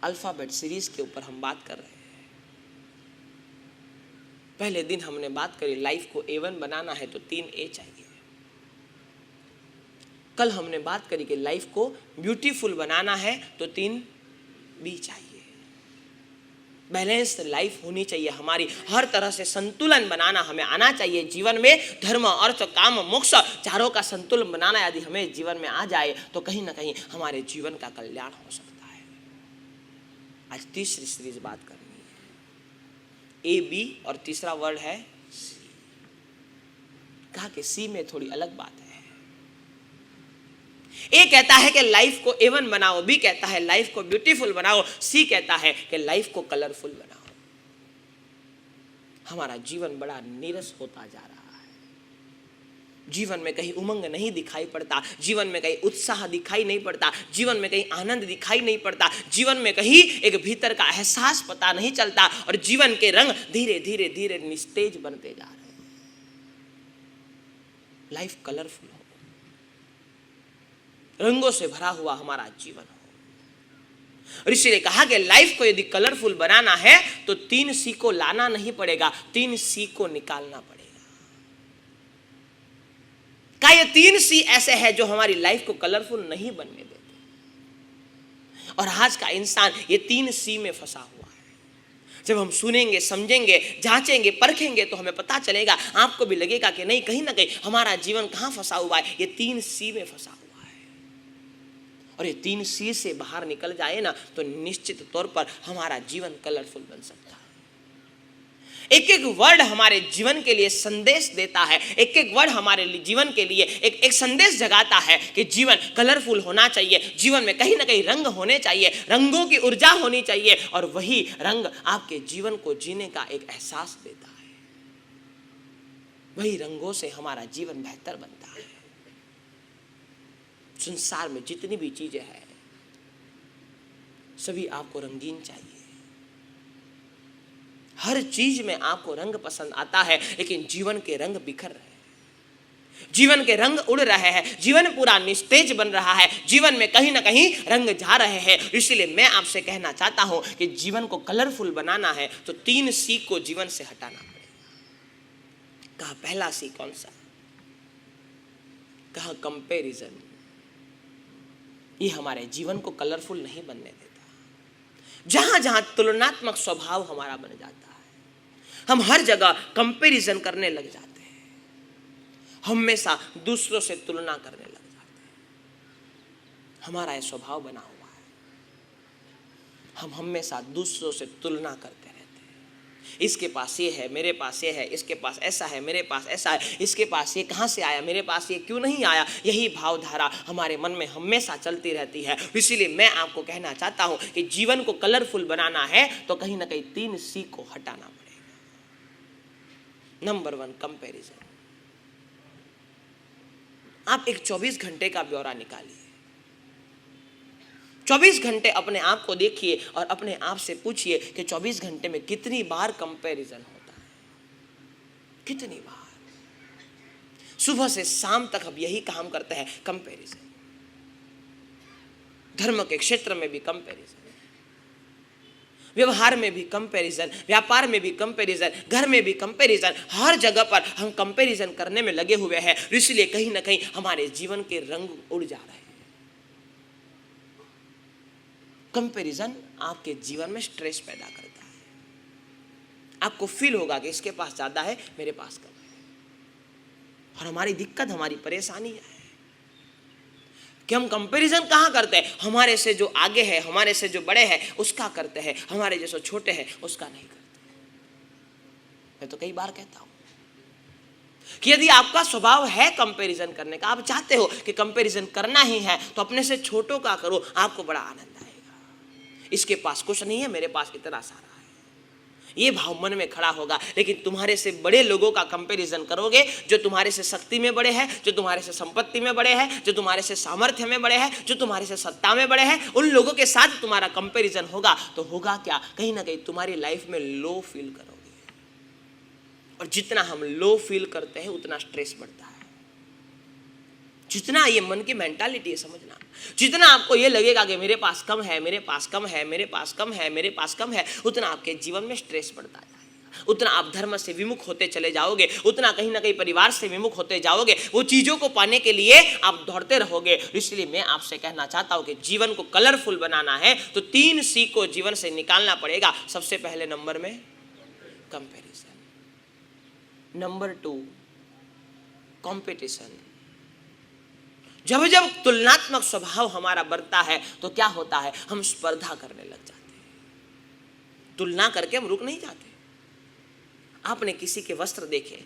Alphabet series के ऊपर हम बात कर रहे हैं। पहले दिन हमने बात करी लाइफ को A1 बनाना है तो 3 A चाहिए। कल हमने बात करी कि लाइफ को ब्यूटीफुल बनाना है तो 3 B चाहिए। बैलेंस लाइफ होनी चाहिए हमारी, हर तरह से संतुलन बनाना हमें आना चाहिए जीवन में। धर्म अर्थ काम मोक्ष चारों का संतुलन बनाना यदि हमें जीवन में आ जाए तो कहीं ना कहीं हमारे जीवन का कल्याण हो सकता है। आज तीसरी सीरीज बात करनी है, A B और तीसरा वर्ड है C। कहा कि C में थोड़ी अलग बात है। ए कहता है कि लाइफ को A1 बनाओ, बी कहता है लाइफ को ब्यूटीफुल बनाओ, सी कहता है कि लाइफ को कलरफुल बनाओ। हमारा जीवन बड़ा नीरस होता जा रहा है। जीवन में कहीं उमंग नहीं दिखाई पड़ता, जीवन में कहीं उत्साह दिखाई नहीं पड़ता, जीवन में कहीं आनंद दिखाई नहीं पड़ता, जीवन में कहीं एक भीतर का एहसास पता नहीं चलता और जीवन के रंग धीरे धीरे धीरे निस्तेज बनते जा रहे हैं। लाइफ कलरफुल हो, रंगों से भरा हुआ हमारा जीवन हो। और इसलिए कहा कि लाइफ को यदि कलरफुल बनाना है तो 3 C को लाना नहीं पड़ेगा, 3 C को निकालना पड़ेगा। क्या ये 3 C ऐसे हैं जो हमारी लाइफ को कलरफुल नहीं बनने देते? और आज का इंसान ये 3 C में फंसा हुआ है। जब हम सुनेंगे, समझेंगे, जांचेंगे, परखेंगे तो हमें पता चलेगा, आपको भी लगेगा कि नहीं, कहीं ना कहीं हमारा जीवन कहां फंसा हुआ है, ये 3 C में फंसा हुआ है। और ये 3 C से बाहर निकल जाए ना तो निश्चित तौर पर हमारा जीवन कलरफुल बन सकता है। एक एक वर्ड हमारे जीवन के लिए संदेश देता है, एक एक वर्ड हमारे जीवन के लिए एक संदेश जगाता है कि जीवन कलरफुल होना चाहिए, जीवन में कहीं ना कहीं रंग होने चाहिए, रंगों की ऊर्जा होनी चाहिए और वही रंग आपके जीवन को जीने का एक एहसास देता है। वही रंगों से हमारा जीवन बेहतर बनता है। संसार में जितनी भी चीजें हैं सभी आपको रंगीन चाहिए। हर चीज में आपको रंग पसंद आता है, लेकिन जीवन के रंग बिखर रहे हैं, जीवन के रंग उड़ रहे हैं, जीवन पूरा निस्तेज बन रहा है, जीवन में कहीं ना कहीं रंग जा रहे हैं। इसलिए मैं आपसे कहना चाहता हूं कि जीवन को कलरफुल बनाना है तो 3 C को जीवन से हटाना पड़ेगा। कहा पहला C कौन सा? कहा कंपैरिजन। ये हमारे जीवन को कलरफुल नहीं बनने देता। जहां जहां तुलनात्मक स्वभाव हमारा बन जाता है, हम हर जगह कंपैरिजन करने लग जाते हैं, हमेशा दूसरों से तुलना करने लग जाते हैं। हमारा यह स्वभाव बना हुआ है, हम हमेशा दूसरों से तुलना करते रहते हैं। इसके पास ये है, मेरे पास ये है, इसके पास ऐसा है, मेरे पास ऐसा है, इसके पास ये कहां से आया, मेरे पास ये क्यों नहीं आया। यही भावधारा हमारे मन में हमेशा चलती रहती है। इसीलिए मैं आपको कहना चाहता हूं कि जीवन को कलरफुल बनाना है तो कहीं ना कहीं 3 C को हटाना पड़ेगा। Number 1 comparison. आप एक 24 घंटे का ब्यौरा निकालिए, 24 घंटे अपने आप को देखिए और अपने आप से पूछिए कि 24 घंटे में कितनी बार कंपैरिजन होता है, कितनी बार। सुबह से शाम तक हम यही काम करते हैं, कंपैरिजन। धर्म के क्षेत्र में भी कंपैरिजन, व्यवहार में भी कंपैरिजन, व्यापार में भी कंपैरिजन, घर में भी कंपैरिजन, हर जगह पर हम कंपैरिजन करने में लगे हुए हैं। इसलिए कहीं ना कहीं हमारे जीवन के रंग उड़ जा रहे हैं। कंपैरिजन आपके जीवन में स्ट्रेस पैदा करता है। आपको फील होगा कि इसके पास ज्यादा है, मेरे पास कम है। और हमारी दिक्कत, हमारी परेशानी है कि हम कंपैरिजन कहाँ करते हैं? हमारे से जो आगे है, हमारे से जो बड़े हैं उसका करते हैं, हमारे जैसे छोटे हैं उसका नहीं करते। मैं तो कई बार कहता हूं कि यदि आपका स्वभाव है कंपैरिजन करने का, आप चाहते हो कि कंपैरिजन करना ही है तो अपने से छोटों का करो, आपको बड़ा आनंद आएगा। इसके पास कुछ नहीं है, मेरे पास इतना सारा है, ये भाव मन में खड़ा होगा। लेकिन तुम्हारे से बड़े लोगों का कंपैरिजन करोगे, जो तुम्हारे से शक्ति में बड़े हैं, जो तुम्हारे से संपत्ति में बड़े हैं, जो तुम्हारे से सामर्थ्य में बड़े हैं, जो तुम्हारे से सत्ता में बड़े हैं, उन लोगों के साथ तुम्हारा कंपैरिजन होगा तो होगा क्या? कहीं ना कहीं तुम्हारी लाइफ में लो फील करोगे। और जितना हम लो फील करते हैं उतना स्ट्रेस बढ़ता है। जितना ये मन की मेंटालिटी है, समझना जितना आपको ये लगेगा कि मेरे पास कम है, मेरे पास कम है, मेरे पास कम है, मेरे पास कम है, उतना आपके जीवन में स्ट्रेस बढ़ता जाएगा, उतना आप धर्म से विमुख होते चले जाओगे, उतना कहीं ना कहीं परिवार से विमुख होते जाओगे, वो चीजों को पाने के लिए आप दौड़ते रहोगे। इसलिए मैं आपसे कहना चाहता हूं कि जीवन को कलरफुल बनाना है तो 3 सी को जीवन से निकालना पड़ेगा। सबसे पहले नंबर में कंपैरिजन, नंबर 2 कंपटीशन। जब जब तुलनात्मक स्वभाव हमारा बढ़ता है तो क्या होता है, हम स्पर्धा करने लग जाते हैं। तुलना करके हम रुक नहीं जाते। आपने किसी के वस्त्र देखे,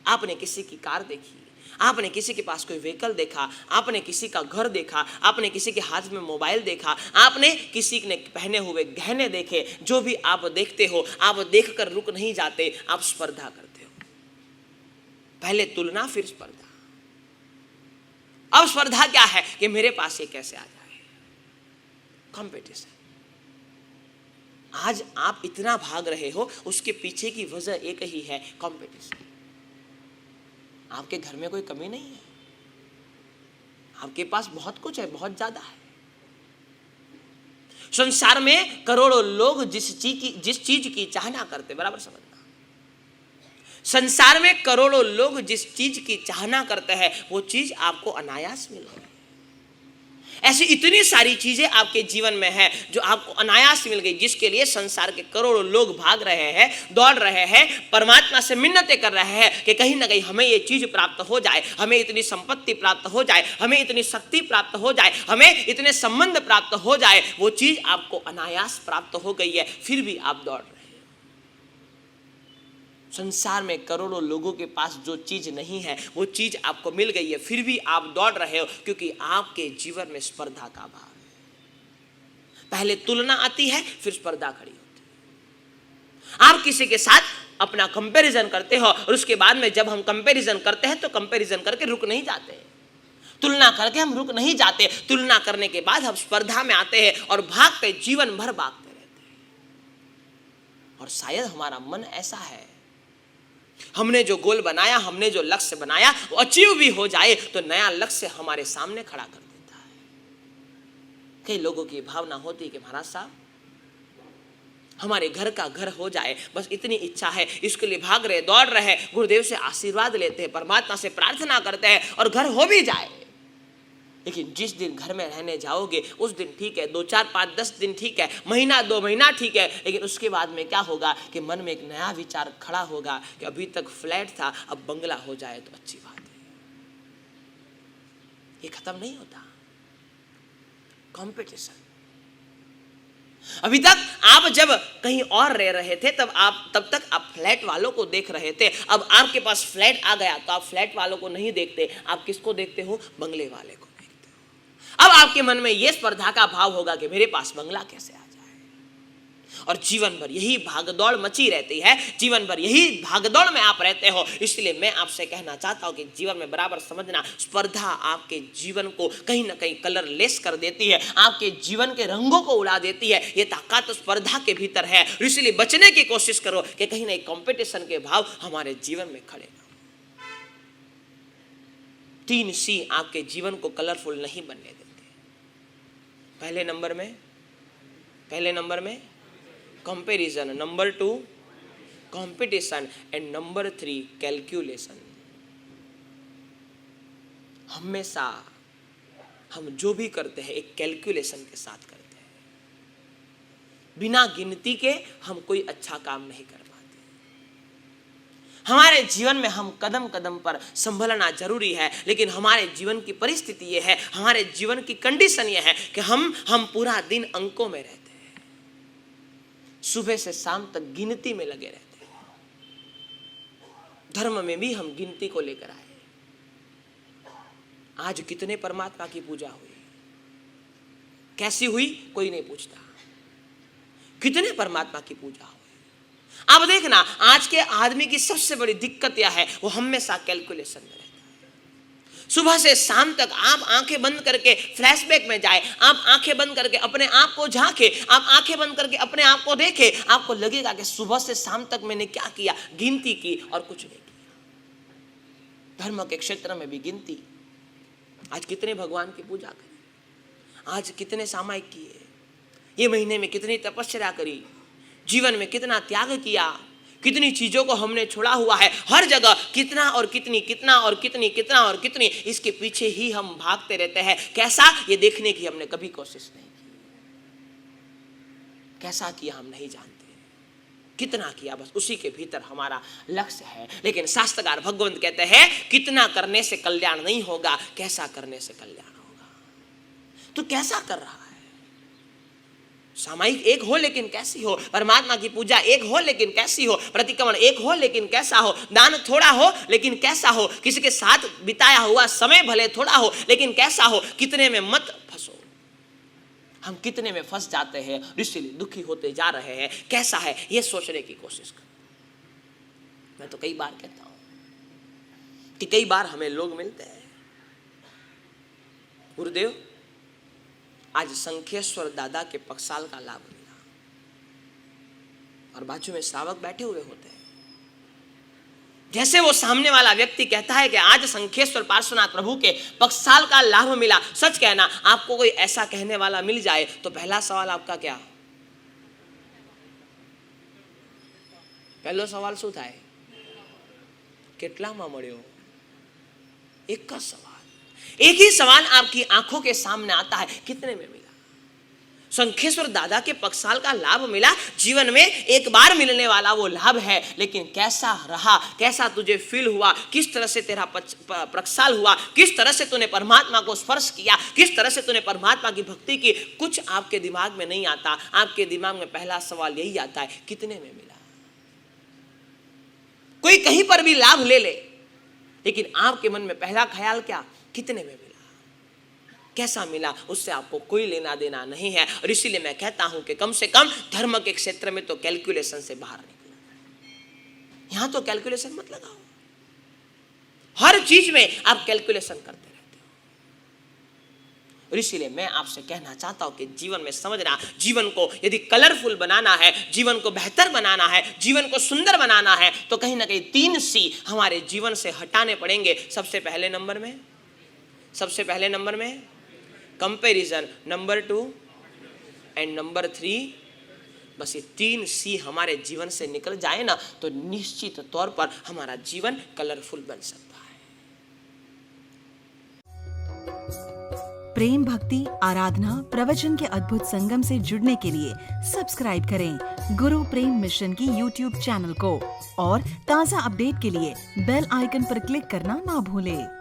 आपने किसी की कार देखी, आपने किसी के पास कोई व्हीकल देखा, आपने किसी का घर देखा, आपने किसी के हाथ में मोबाइल देखा, आपने किसी ने पहने हुए गहने देखे, जो भी आप देखते हो आप देखकर रुक नहीं जाते, आप स्पर्धा करते हो। पहले तुलना फिर स्पर्धा। अब स्पर्धा क्या है कि मेरे पास ये कैसे आ जाए, कंपटीशन। आज आप इतना भाग रहे हो उसके पीछे की वजह एक ही है, कंपटीशन। आपके घर में कोई कमी नहीं है, आपके पास बहुत कुछ है, बहुत ज्यादा है। संसार में करोड़ों लोग जिस चीज की चाहना करते, बराबर समझना, संसार में करोड़ों लोग जिस चीज की चाहना करते हैं वो चीज आपको अनायास मिल गई। ऐसी इतनी सारी चीजें आपके जीवन में है जो आपको अनायास मिल गई, जिसके लिए संसार के करोड़ों लोग भाग रहे हैं, दौड़ रहे हैं, परमात्मा से मिन्नतें कर रहे हैं कि कहीं ना कहीं हमें ये चीज प्राप्त हो जाए, हमें इतनी संपत्ति प्राप्त हो जाए, हमें इतनी शक्ति प्राप्त हो जाए, हमें इतने संबंध प्राप्त हो जाए। वो चीज आपको अनायास प्राप्त हो गई है, फिर भी आप दौड़ रहे हैं। संसार में करोड़ों लोगों के पास जो चीज नहीं है वो चीज आपको मिल गई है, फिर भी आप दौड़ रहे हो, क्योंकि आपके जीवन में स्पर्धा का भाव है। पहले तुलना आती है, फिर स्पर्धा खड़ी होती है। आप किसी के साथ अपना कंपैरिजन करते हो और उसके बाद में जब हम कंपैरिजन करते हैं तो कंपैरिजन करके रुक नहीं जाते, तुलना करके हम रुक नहीं जाते। तुलना करने के बाद हम स्पर्धा में आते हैं और भागते, जीवन भर भागते रहते हैं। और शायद हमारा मन ऐसा है, हमने जो गोल बनाया, हमने जो लक्ष्य बनाया वो अचीव भी हो जाए तो नया लक्ष्य हमारे सामने खड़ा कर देता है। कई लोगों की भावना होती है कि महाराज साहब हमारे घर का घर हो जाए, बस इतनी इच्छा है, इसके लिए भाग रहे, दौड़ रहे, गुरुदेव से आशीर्वाद लेते हैं, परमात्मा से प्रार्थना करते हैं और घर हो भी जाए। लेकिन जिस दिन घर में रहने जाओगे उस दिन ठीक है, 2, 4, 5, 10 दिन ठीक है, महीना 2 महीना ठीक है, लेकिन उसके बाद में क्या होगा कि मन में एक नया विचार खड़ा होगा कि अभी तक फ्लैट था, अब बंगला हो जाए तो अच्छी बात है। ये खत्म नहीं होता कंपटीशन। अभी तक आप जब कहीं और रह रहे थे तब तक आप फ्लैट वालों को देख रहे थे, अब आपके पास फ्लैट आ गया तो आप फ्लैट वालों को नहीं देखते, आप किसको देखते हो, बंगले वाले को। अब आपके मन में यह स्पर्धा का भाव होगा कि मेरे पास बंगला कैसे आ जाए, और जीवन भर यही भागदौड़ मची रहती है, जीवन भर यही भागदौड़ में आप रहते हो। इसलिए मैं आपसे कहना चाहता हूं कि जीवन में बराबर समझना, स्पर्धा आपके जीवन को कहीं ना कहीं कलरलेस कर देती है, आपके जीवन के रंगों को उड़ा देती है। ये ताकत तो स्पर्धा के भीतर है। इसलिए बचने की कोशिश करो कि कहीं ना कंपटीशन के भाव हमारे जीवन में खड़े ना। 3 सी आपके जीवन को कलरफुल नहीं बनने देते। पहले नंबर में comparison, number 2 competition and number 3 calculation. हमेशा हम जो भी करते हैं एक कैलकुलेशन के साथ करते हैं। बिना गिनती के हम कोई अच्छा काम नहीं कर पाते। हमारे जीवन में हम कदम कदम पर संभलना जरूरी है, लेकिन हमारे जीवन की परिस्थिति यह है, हमारे जीवन की कंडीशन यह है कि हम पूरा दिन अंकों में रहते हैं, सुबह से शाम तक गिनती में लगे रहते हैं। धर्म में भी हम गिनती को लेकर आए। आज कितने परमात्मा की पूजा हुई, कैसी हुई कोई नहीं पूछता, कितने परमात्मा की पूजा हुई। अब देखना, आज के आदमी की सबसे बड़ी दिक्कत यह है, वो हमेशा कैलकुलेशन में रहता है। सुबह से शाम तक आप आंखें बंद करके फ्लैशबैक में जाए, आप आंखें बंद करके अपने आप को झांके, आप आंखें बंद करके अपने आप को देखे, आपको लगेगा कि सुबह से शाम तक मैंने क्या किया, गिनती की और कुछ नहीं किया। धर्म के क्षेत्र में भी गिनती। आज कितने भगवान की पूजा करें, आज कितने सामायिक किए, ये महीने में कितनी तपस्या करी, जीवन में कितना त्याग किया, कितनी चीजों को हमने छोड़ा हुआ है, हर जगह कितना और कितनी, कितना और कितनी, कितना और कितनी, इसके पीछे ही हम भागते रहते हैं। कैसा, ये देखने की हमने कभी कोशिश नहीं की। कैसा किया हम नहीं जानते, कितना किया बस उसी के भीतर हमारा लक्ष्य है। लेकिन शास्त्रकार भगवंत कहते हैं कितना करने से कल्याण नहीं होगा, कैसा करने से कल्याण होगा। तो कैसा कर रहा है? सामायिक एक हो लेकिन कैसी हो, परमात्मा की पूजा एक हो लेकिन कैसी हो, प्रतिक्रमण एक हो लेकिन कैसा हो, दान थोड़ा हो लेकिन कैसा हो, किसी के साथ बिताया हुआ समय भले थोड़ा हो लेकिन कैसा हो। कितने में मत फंसो, हम कितने में फंस जाते हैं, इसलिए दुखी होते जा रहे हैं। कैसा है ये सोचने की कोशिश करो। मैं तो कई बार कहता हूं कि कई बार हमें लोग मिलते हैं, गुरुदेव आज संखेश्वर दादा के पक्षाल का लाभ मिला, और बाजू में श्रावक बैठे हुए होते हैं। जैसे वो सामने वाला व्यक्ति कहता है कि आज संखेश्वर पार्श्वनाथ प्रभु के पक्षाल का लाभ मिला। सच कहना, आपको कोई ऐसा कहने वाला मिल जाए तो पहला सवाल आपका क्या? पहला सवाल શું થાય? કેટલામાં મળ્યો? एक का सवाल, एक ही सवाल आपकी आंखों के सामने आता है, कितने में मिला? संखेश्वर दादा के पक्षाल का लाभ मिला। जीवन में एक बार मिलने वाला वो लाभ है, लेकिन कैसा रहा, कैसा तुझे फील हुआ, किस तरह से तेरा पक्षाल हुआ, किस तरह से तूने परमात्मा को स्पर्श किया, किस तरह से तूने परमात्मा की भक्ति की, कुछ आपके दिमाग में नहीं आता। आपके दिमाग में पहला सवाल यही आता है, कितने में मिला? कोई कहीं पर भी लाभ ले ले, लेकिन आपके मन में पहला ख्याल क्या? कितने में मिला, कैसा मिला, उससे आपको कोई लेना देना नहीं है। और इसीलिए मैं कहता हूं कि कम से कम धर्म के क्षेत्र में तो कैलकुलेशन से बाहर निकलो। यहां तो कैलकुलेशन मत लगाओ, हर चीज में आप कैलकुलेशन करते रहते हो। और इसीलिए मैं आपसे कहना चाहता हूं कि जीवन में समझना, जीवन को यदि कलरफुल बनाना है, जीवन को बेहतर बनाना है, जीवन को सुंदर बनाना है, तो कहीं ना कहीं 3 C हमारे जीवन से हटाने पड़ेंगे। सबसे पहले नंबर में कंपैरिजन, नंबर 2 एंड नंबर 3। बस ये 3 C हमारे जीवन से निकल जाए ना, तो निश्चित तौर पर हमारा जीवन कलरफुल बन सकता है। प्रेम, भक्ति, आराधना, प्रवचन के अद्भुत संगम से जुड़ने के लिए सब्सक्राइब करें गुरु प्रेम मिशन की YouTube चैनल को, और ताज़ा अपडेट के लिए बेल आइकन पर क्लिक करना ना भूलें।